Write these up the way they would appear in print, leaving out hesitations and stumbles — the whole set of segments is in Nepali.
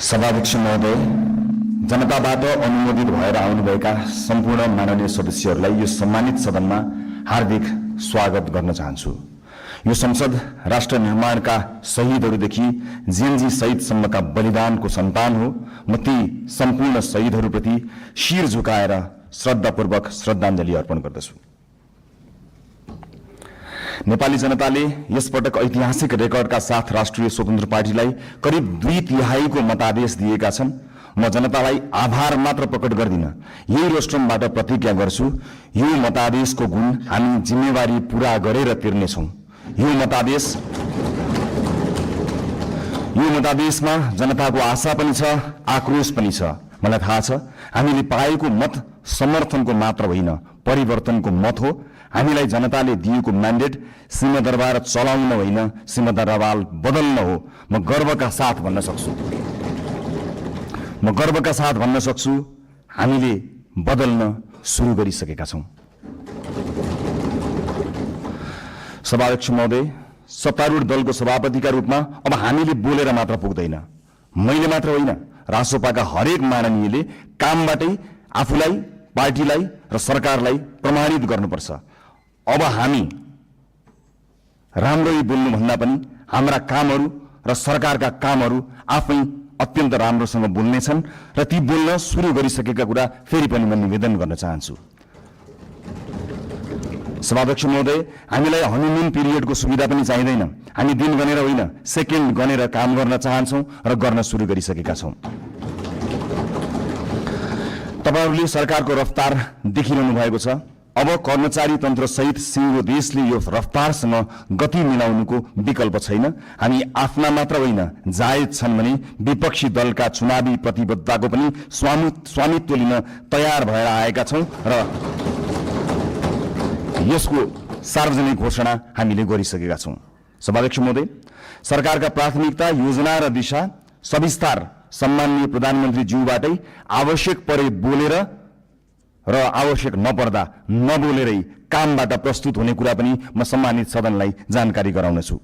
सभाध्यक्ष महोदय, जनताबाट अनुमोदित भएर आउनुभएका सम्पूर्ण माननीय सदस्यहरूलाई यो सम्मानित सदनमा हार्दिक स्वागत गर्न चाहन्छु। यो संसद राष्ट्र निर्माणका शहीदहरूदेखि जेएनजी शहीदसम्मका बलिदानको सन्तान हो। म ती सम्पूर्ण शहीदहरूप्रति शिर झुकाएर श्रद्धापूर्वक श्रद्धाञ्जली अर्पण गर्दछु। नेपाली जनताले यसपटक ऐतिहासिक रेकर्डका साथ राष्ट्रिय स्वतन्त्र पार्टीलाई करिब 2/3 मतादेश दिएका छन्। म जनतालाई आभार मात्र प्रकट गर्दिन, यही रोस्ट्रमबाट प्रतिज्ञा गर्छु, यो मतादेशको गुण हामी जिम्मेवारी पूरा गरेर तिर्नेछौँ। यो मतादेशमा जनताको आशा पनि छ, आक्रोश पनि छ। मलाई थाहा छ हामीले पाएको मत समर्थनको मात्र होइन, परिवर्तनको मत हो। हामीलाई जनताले दिएको म्यान्डेट सिंहदरबार चलाउन होइन, सिंहदरबार बदल्न हो। म गर्वका साथ भन्न सक्छु हामीले बदल्न सुरु गरिसकेका छौं। सभाध्यक्ष महोदय, सत्तारूढ दलको सभापतिका रूपमा अब हामीले बोलेर मात्र पुग्दैन। मैले मात्र होइन, रासोपाका हरेक माननीयले कामबाटै आफूलाई, पार्टीलाई र सरकारलाई प्रमाणित गर्नुपर्छ। अब हामी राम्ररी बोल्नु भन्दा पनि हाम्रा कामहरू र सरकारका कामहरू आफै अत्यन्त राम्रोसँग बोल्नेछन् र ती बोल्न सुरु गरिसकेका कुरा फेरि पनि म निवेदन गर्न चाहन्छु। सभाध्यक्ष महोदय, हामीलाई हनीमुन पिरियडको सुविधा पनि चाहिँदैन। हामी दिन गनेर होइन, सेकेन्ड गनेर काम गर्न चाहन्छौँ र गर्न सुरु गरिसकेका छौँ। तपाईहरूले सरकारको रफ्तार देखिरहनु भएको छ। अब कर्मचारी तन्त्र सहित सिङ्गो देशले यो रफ्तारसँग गति मिलाउनुको विकल्प छैन। हामी आफ्ना मात्र होइन, जायज छन् भने विपक्षी दलका चुनावी प्रतिबद्धताको पनि स्वामित्व लिन तयार भएर आएका छौं र यसको सार्वजनिक घोषणा हामीले गरिसकेका छौं। सभाध्यक्ष महोदय, सरकारका प्राथमिकता, योजना र दिशा सविस्तार सम्माननीय प्रधानमन्त्री ज्यूबाटै आवश्यक परे बोलेर र आवश्यक नपर्दा नबोलेरै कामबाट प्रस्तुत हुने कुरा पनि म सम्मानित सदनलाई जानकारी गराउनेछु।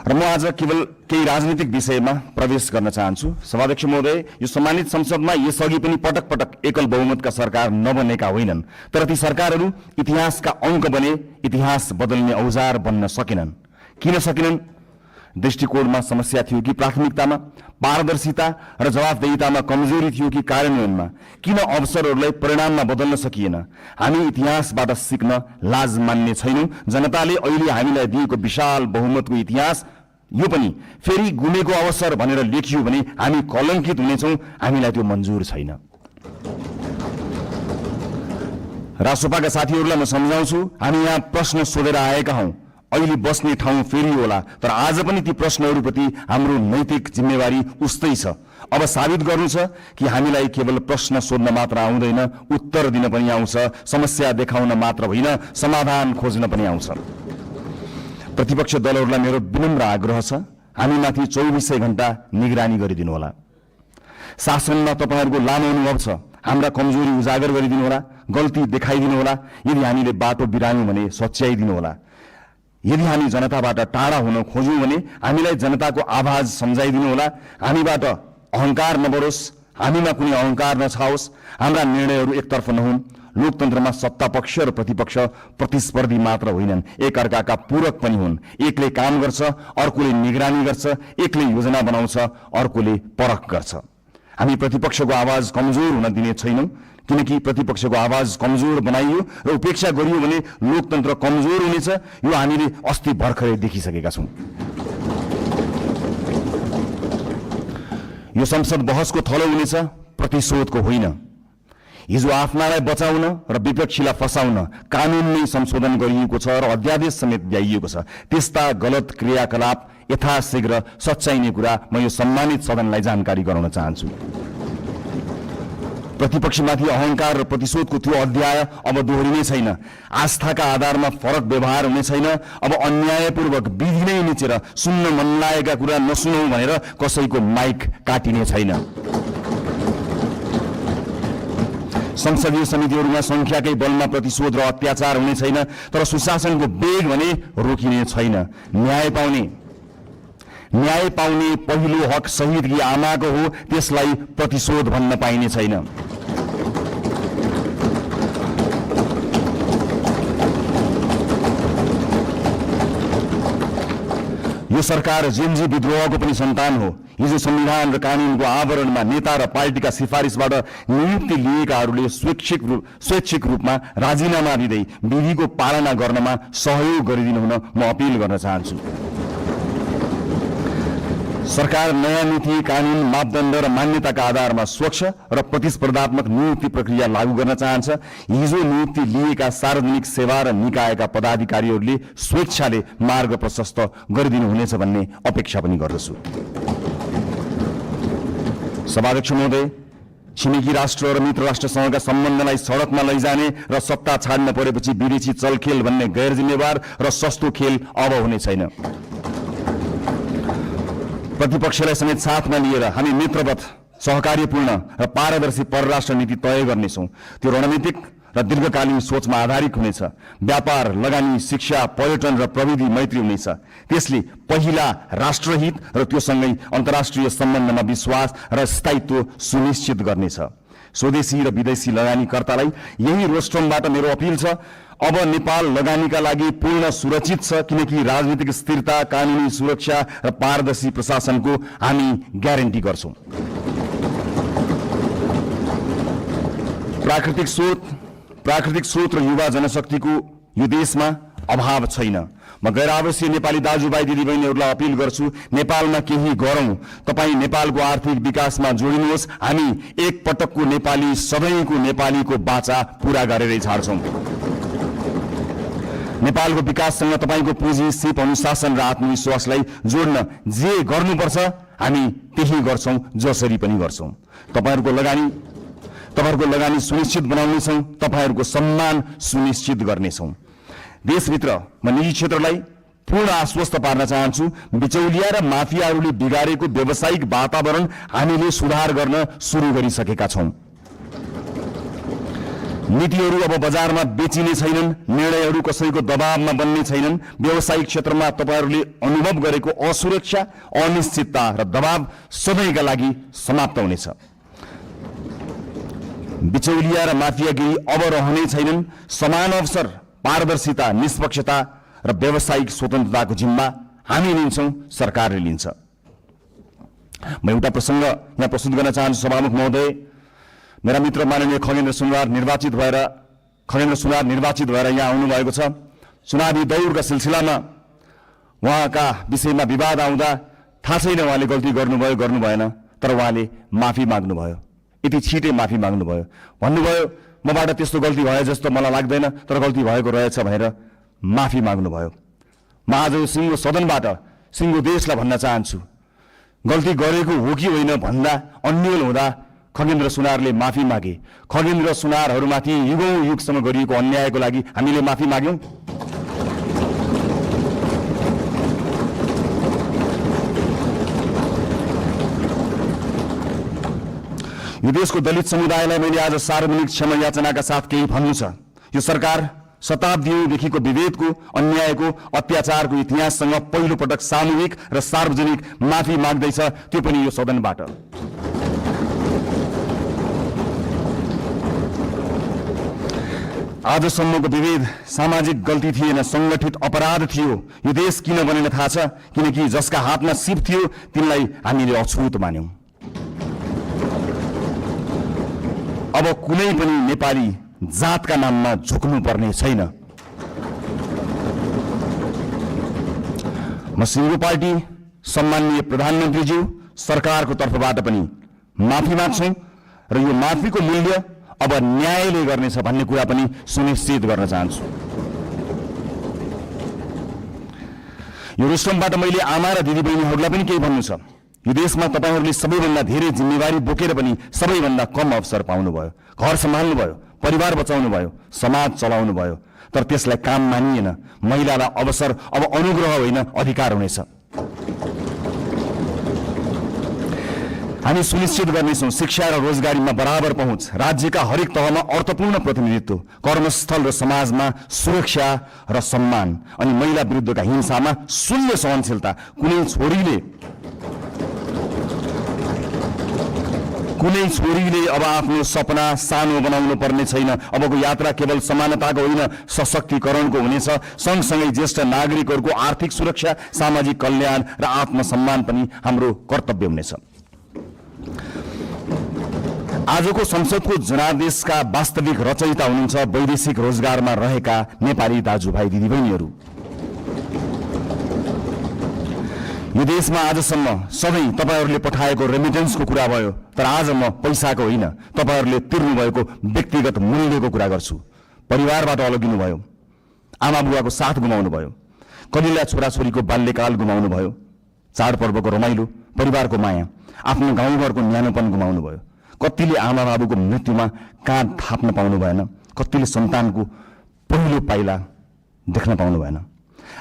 र म आज केवल केही राजनीतिक विषयमा प्रवेश गर्न चाहन्छु। सभाध्यक्ष महोदय, यो सम्मानित संसदमा यसअघि पनि पटक पटक एकल बहुमतका सरकार नबनेका होइनन्, तर ती सरकारहरू इतिहासका अङ्क बने, इतिहास बदल्ने औजार बन्न सकेनन्। किन सकेनन्? दृष्टिकोणमा समस्या थियो कि प्राथमिकतामा, पारदर्शिता र जवाफदेहितामा कमजोरी थियो कि कार्यान्वयनमा? किन अवसरहरूलाई परिणाममा बदल्न सकिएन? हामी इतिहासबाट सिक्न लाज मान्ने छैनौं। जनताले अहिले हामीलाई दिएको विशाल बहुमतको इतिहास यो पनि फेरि गुमेको अवसर भनेर लेखियो भने हामी कलङ्कित हुनेछौं। हामीलाई त्यो मन्जुर छैन। रासोपाका साथीहरूलाई म सम्झाउँछु, हामी यहाँ प्रश्न सोधेर आएका हौं। अहिले बस्ने ठाउँ फेरि होला, तर आज पनि ती प्रश्नहरूप्रति हाम्रो नैतिक जिम्मेवारी उस्तै छ। अब साबित गर्नु छ कि हामीलाई केवल प्रश्न सोध्न मात्र आउँदैन, उत्तर दिन पनि आउँछ। समस्या देखाउन मात्र होइन, समाधान खोज्न पनि आउँछ। प्रतिपक्ष दलहरूलाई मेरो विनम्र आग्रह छ, हामीमाथि 24 घण्टा निगरानी गरिदिनु होला। शासनमा तपाईहरूको लामो अनुभव छ, हाम्रा कमजोरी उजागर गरिदिनु होला, गल्ती देखाइदिनु होला। यदि हामीले बाटो बिरायौं भने सच्याइदिनु होला। यदि हामी जनताबाट टाढा हुन खोज्यौं भने हामीलाई जनताको आवाज सम्झाइदिनु होला। हामीबाट अहंकार नबढोस्, हामीमा कुनै अहंकार नछाओस्, हाम्रा निर्णयहरू एकतर्फ नहुन्। लोकतन्त्रमा सत्ता पक्ष र प्रतिपक्ष प्रतिस्पर्धी मात्र होइनन्, एकअर्काका पूरक पनि हुन्। एकले काम गर्छ, अर्कोले निगरानी गर्छ। एकले योजना बनाउँछ, अर्कोले परख गर्छ। हामी प्रतिपक्षको आवाज कमजोर हुन दिने छैनौं, किनकि प्रतिपक्षको आवाज कमजोर बनाइयो र उपेक्षा गरियो भने लोकतन्त्र कमजोर हुनेछ। यो हामीले अस्ति भर्खरै देखिसकेका छौं। यो संसद बहसको थलो हुनेछ, प्रतिशोधको होइन। हिजो आफ्नालाई बचाउन र विपक्षीलाई फसाउन कानूनमै संशोधन गरिएको छ र अध्यादेश समेत ल्याइएको छ। त्यस्ता गलत क्रियाकलाप यथाशीघ्र सच्याइने कुरा म यो सम्मानित सदनलाई जानकारी गराउन चाहन्छु। प्रतिपक्षमाथि अहंकार र प्रतिशोधको त्यो अध्याय अब दोहोरिने छैन। आस्थाका आधारमा फरक व्यवहार हुने छैन। अब अन्यायपूर्वक विधि नै निचेर सुन्न मन लागेका कुरा नसुनौ भनेर कसैको माइक काटिने छैन। संसदीय समितिहरूमा संख्याकै बलमा प्रतिशोध र अत्याचार हुने छैन, तर सुशासनको वेग भने रोकिने छैन। न्याय पाउने न्याय पाउने पहिलो हक शहीदकी आमाको हो, त्यसलाई प्रतिशोध भन्न पाइने छैन। यो सरकार जेनजी विद्रोहको पनि सन्तान हो। हिजो संविधान र कानूनको आवरणमा नेता र पार्टीका सिफारिसबाट नियुक्ति लिएकाहरूले स्वैच्छिक रूपमा राजीनामा दिँदै विधिको पालना गर्नमा सहयोग गरिदिनु हुन म अपिल गर्न चाहन्छु। सरकार नयाँ नीति, कानून, मापदण्ड र मान्यताका आधारमा स्वच्छ र प्रतिस्पर्धात्मक नियुक्ति प्रक्रिया लागू गर्न चाहन्छ। हिजो नियुक्ति लिएका सार्वजनिक सेवा र निकायका पदाधिकारीहरूले स्वेच्छाले मार्ग प्रशस्त गरिदिनु हुनेछ भन्ने अपेक्षा पनि गर्दछु। सभाध्यक्ष महोदय, छिमेकी राष्ट्र र मित्र राष्ट्रसँगका सम्बन्धलाई सडकमा लैजाने र सत्ता छाड्न परेपछि विदेशी चलखेल भन्ने गैर जिम्मेवार र सस्तो खेल अब हुने छैन। प्रतिपक्षलाई समेत साथमा लिएर हामी मित्रवत, सहकार्यपूर्ण र पारदर्शी परराष्ट्र नीति तय गर्नेछौँ। त्यो रणनीतिक र दीर्घकालीन सोचमा आधारित हुनेछ। व्यापार, लगानी, शिक्षा, पर्यटन र प्रविधि मैत्री हुनेछ। त्यसले पहिला राष्ट्रहित र त्योसँगै अन्तर्राष्ट्रिय सम्बन्धमा विश्वास र स्थायित्व सुनिश्चित गर्नेछ। स्वदेशी र विदेशी लगानीकर्तालाई यही रोस्ट्रमबाट मेरो अपिल छ, अब नेपाल लगानीका लागि पूर्ण सुरक्षित छ, किनकि राजनीतिक स्थिरता, कानूनी सुरक्षा र पारदर्शी प्रशासनको हामी ग्यारेन्टी गर्छौं। प्राकृतिक स्रोत र युवा जनशक्तिको यो देशमा अभाव छैन। म गैर आवासीय नेपाली दाजुभाइ दिदीबहिनीहरूलाई अपिल गर्छु, नेपालमा केही गरौं। तपाईँ नेपालको आर्थिक विकासमा जोडिनुहोस्। हामी एक पटकको नेपाली, सधैँको नेपालीको बाचा पूरा गरेरै छाड्छौं। नेपालको विकाससँग तपाईको पुँजी, सिप, अनुशासन र आत्मविश्वासलाई जोड्न जे गर्नुपर्छ हामी त्यही गर्छौं, जसरी पनि गर्छौं। तपाईहरुको लगानी सुनिश्चित बनाउनेछौं, तपाईहरुको सम्मान सुनिश्चित गर्नेछौं। देशभित्र म निजी क्षेत्रलाई पूर्ण आश्वस्त पार्न चाहन्छु, बिचौलिया र माफियाहरूले बिगारेको व्यावसायिक वातावरण हामीले सुधार गर्न सुरु गरिसकेका छौं। नीतिहरू अब बजारमा बेचिने छैनन्, निर्णयहरू कसैको दबावमा बन्ने छैनन्। व्यावसायिक क्षेत्रमा तपाईहरूले अनुभव गरेको असुरक्षा, अनिश्चितता र दबाव सधैँका लागि समाप्त हुनेछ। बिचौलिया र माफियागिरी अब रहने छैनन्। समान अवसर, पारदर्शिता, निष्पक्षता र व्यावसायिक स्वतन्त्रताको जिम्मा हामी लिन्छौं, सरकारले लिन्छ। म एउटा प्रसंग यहाँ प्रस्तुत गर्न चाहन्छु। सभामुख महोदय, मेरा मित्र माननीय खगेन्द्र सुनवार निर्वाचित भएर यहाँ आउनु भएको छ। चुनावी दौडका सिलसिलामा उहाँका विषयमा विवाद आउँदा थाहा छैन उहाँले गल्ती गर्नुभयो गर्नु भएन, तर उहाँले माफी माग्नुभयो। यति छिटै माफी माग्नुभयो, भन्नुभयो मबाट त्यस्तो गल्ती भयो जस्तो मलाई लाग्दैन, तर गल्ती भएको रहेछ भनेर माफी माग्नुभयो। म आज सिङ्गो सदनबाट सिङ्गो देशलाई भन्न चाहन्छु, गल्ती गरेको हो कि होइन भन्दा अन्यल हुँदा खगेन्द्र सुनारले माफी मागे। खगेन्द्र सुनारहरूमाथि युगौं युगसम्म गरिएको अन्यायको लागि हामीले माफी माग्यौं। यो देशको दलित समुदायलाई मैले आज सार्वजनिक क्षमा याचनाका साथ केही भन्नु छ। यो सरकार शताब्दीदेखिको विभेदको, अन्यायको, अत्याचारको इतिहाससँग पहिलो पटक सामूहिक र सार्वजनिक माफी माग्दैछ, त्यो पनि यो सदनबाट। आजसम्मको विभेद सामाजिक गल्ती थिएन, संगठित अपराध थियो। यो देश किन बनेन थाहा छ? किनकि जसका हातमा सिप थियो तिनलाई हामीले अछुत मान्यौं। अब कुनै पनि नेपाली जातका नाममा झुक्नु पर्ने छैन। म सिङ्गो पार्टी, सम्माननीय प्रधानमन्त्रीज्यू, सरकारको तर्फबाट पनि माफी माग्छौं र यो माफीको मूल्य अब न्यायले गर्नेछ भन्ने कुरा पनि सुनिश्चित गर्न चाहन्छु। यो रोस्ट्रमबाट मैले आमा र दिदीबहिनीहरूलाई पनि केही भन्नु छ। यो देशमा तपाईहरूले सबैभन्दा धेरै जिम्मेवारी बोकेर पनि सबैभन्दा कम अवसर पाउनुभयो। घर सम्हाल्नुभयो, परिवार बचाउनुभयो, समाज चलाउनुभयो, तर त्यसलाई काम मानिएन। महिलालाई अवसर अब अनुग्रह होइन, अधिकार हुनेछ। हामी सुनिश्चित गर्नेछौं शिक्षा र रोजगारीमा बराबर पहुँच, राज्यका हरेक तहमा अर्थपूर्ण प्रतिनिधित्व, कर्मस्थल र समाजमा सुरक्षा र सम्मान, अनि महिला विरुद्धका हिंसामा शून्य सहनशीलता। कुनै छोरीले कुनै छोरीले अब आफ्नो सपना सानो बनाउनु पर्ने छैन। अबको यात्रा केवल समानताको होइन, सशक्तिकरणको हुनेछ। सँगसँगै ज्येष्ठ नागरिकहरूको आर्थिक सुरक्षा, सामाजिक कल्याण र आत्मसम्मान पनि हाम्रो कर्तव्य हुनेछ। आजको संसदको जनादेशका वास्तविक रचयिता हुनुहुन्छ वैदेशिक रोजगारमा रहेका नेपाली दाजुभाइ दिदीबहिनीहरू। यो देशमा आजसम्म सधैँ तपाईहरूले पठाएको रेमिटेन्सको कुरा भयो, तर आज म पैसाको होइन, तपाईहरूले तिर्नुभएको व्यक्तिगत मूल्यको कुरा गर्छु। परिवारबाट अलगिनु भयो, आमा बुवाको साथ गुमाउनु भयो, कलिला छोराछोरीको बाल्यकाल गुमाउनु भयो, चाडपर्वको रमाइलो, परिवारको माया, आफ्नो गाउँघरको न्यानोपन गुमाउनु भयो। कतिले आमा बाबुको मृत्युमा काँध थाप्न पाउनु भएन, कतिले सन्तानको पहिलो पाइला देख्न पाउनु भएन।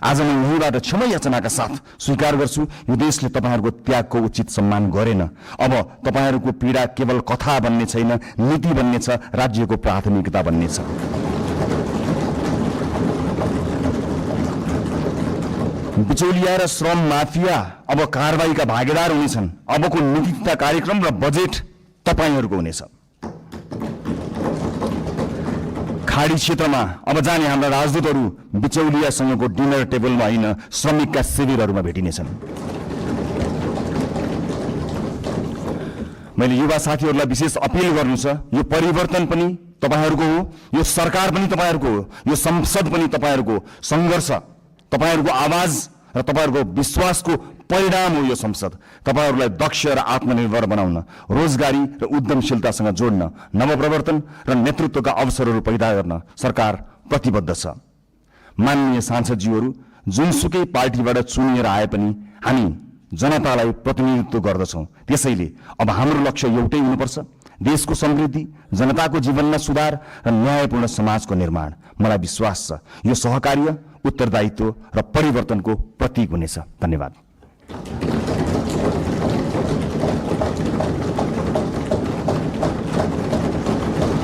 आज म यहीँबाट क्षमा याचनाका साथ स्वीकार गर्छु, यो देशले तपाईहरूको त्यागको उचित सम्मान गरेन। अब तपाईहरूको पीडा केवल कथा बन्ने छैन, नीति बन्ने छ, राज्यको प्राथमिकता बन्ने छ। बिचौलिया र श्रम माफिया अब कारबाहीका भागीदार हुनेछन्। अबको नीति तथा कार्यक्रम र बजेट तपाईहरूको हुनेछ। खाडी क्षेत्रमा अब जाने हाम्रा राजदूतहरू बिचौलियासँगको डिनर टेबलमा होइन, श्रमिकका शिविरहरूमा भेटिनेछन्। मैले युवा साथीहरूलाई विशेष अपिल गर्नु छ, यो परिवर्तन पनि तपाईहरूको हो, यो सरकार पनि तपाईहरूको हो, यो संसद पनि तपाईहरूको सङ्घर्ष, तपाईहरूको आवाज र तपाईहरूको विश्वासको परिणाम हो यो संसद। तपाईहरूलाई दक्ष र आत्मनिर्भर बनाउन, रोजगारी र उद्यमशीलतासँग जोड्न, नवप्रवर्तन र नेतृत्वका अवसरहरू पैदा गर्न सरकार प्रतिबद्ध छ। माननीय सांसदज्यूहरू, जुनसुकै पार्टीबाट चुनिएर आए पनि हामी जनतालाई प्रतिनिधित्व गर्दछौँ। त्यसैले अब हाम्रो लक्ष्य एउटै हुनुपर्छ, देशको समृद्धि, जनताको जीवनमा सुधार र न्यायपूर्ण समाजको निर्माण। मलाई विश्वास छ यो सहकार्य, उत्तरदायित्व र परिवर्तनको प्रतीक हुनेछ। धन्यवाद।